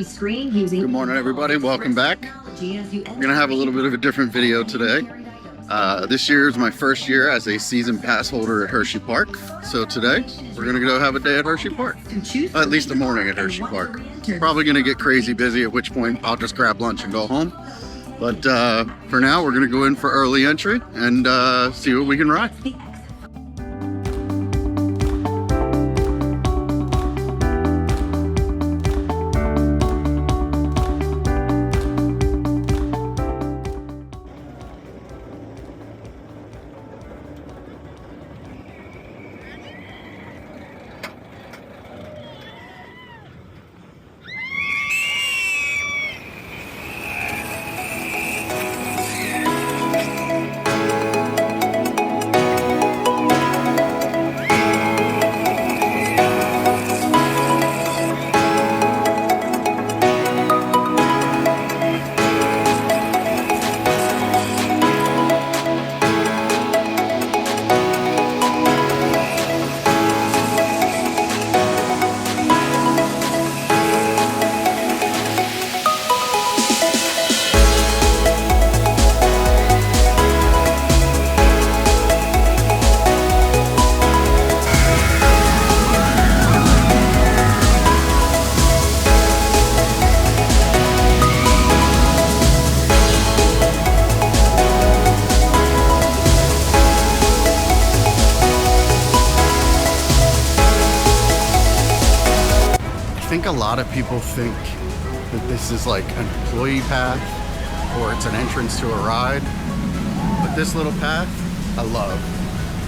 LCD screen using. Good morning, everybody. Welcome back. We're gonna have a little bit of a different video today. This year is my first year as a season pass holder at Hersheypark. So today we're gonna go have a day at Hersheypark. At least a morning at Hersheypark. Probably gonna get crazy busy, at which point I'll just grab lunch and go home. But for now, we're gonna go in for early entry and see what we can ride. I think a lot of people think that this is like an employee path or it's an entrance to a ride, but this little path I love.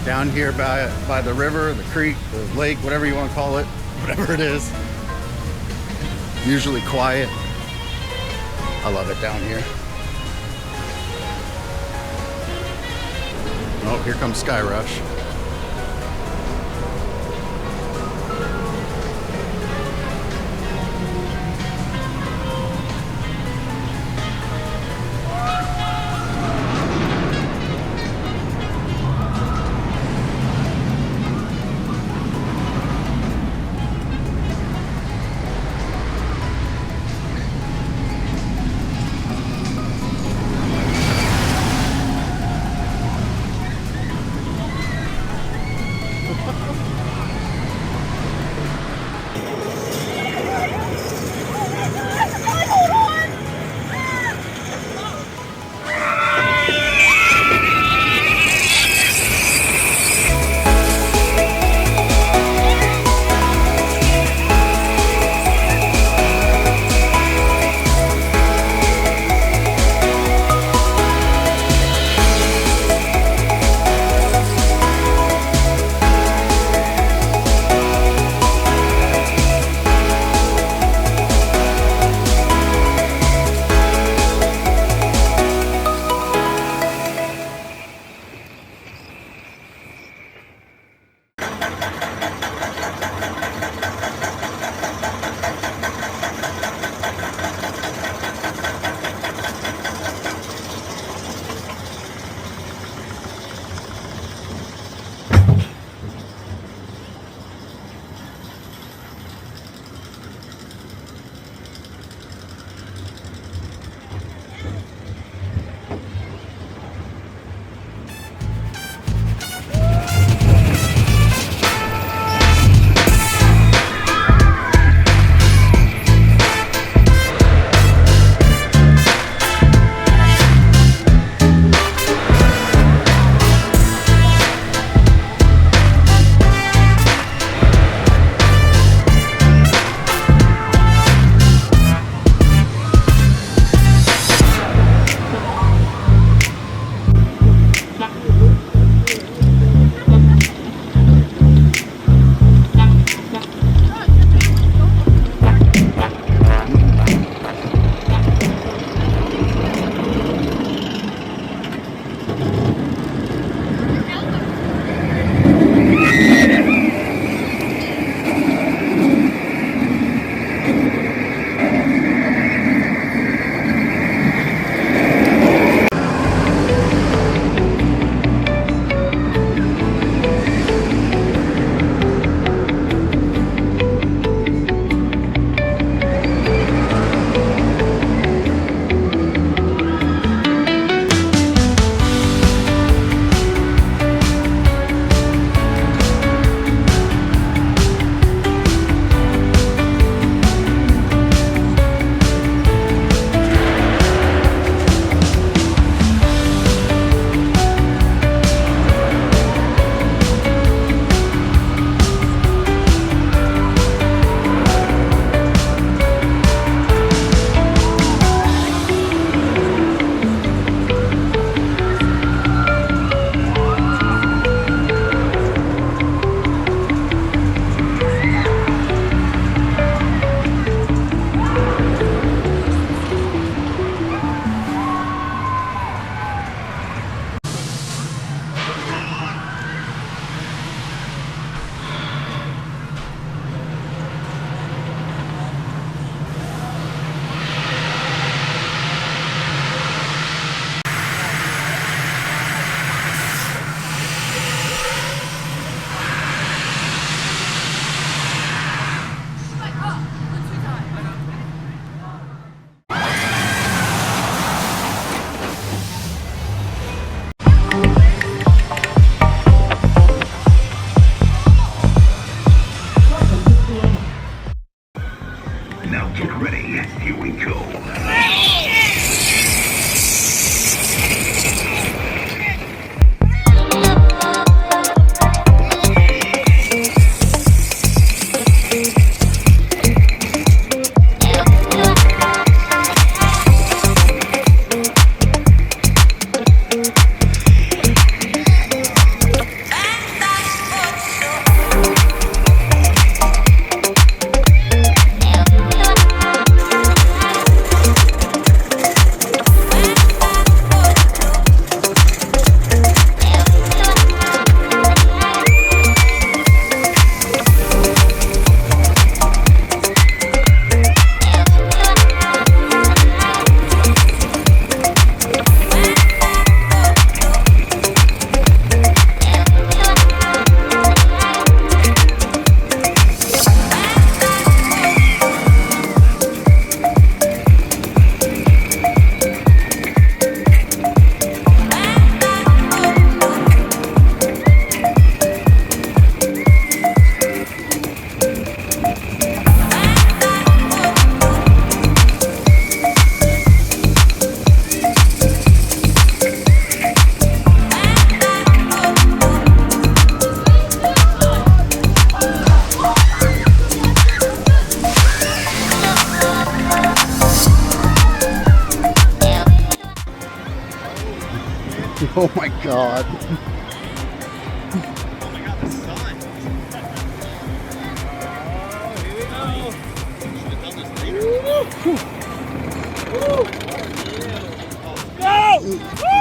Down here by the river, the creek, the lake, whatever you want to call it, whatever it is, usually quiet. I love it down here. Oh, here comes Skyrush. Oh my god. Go!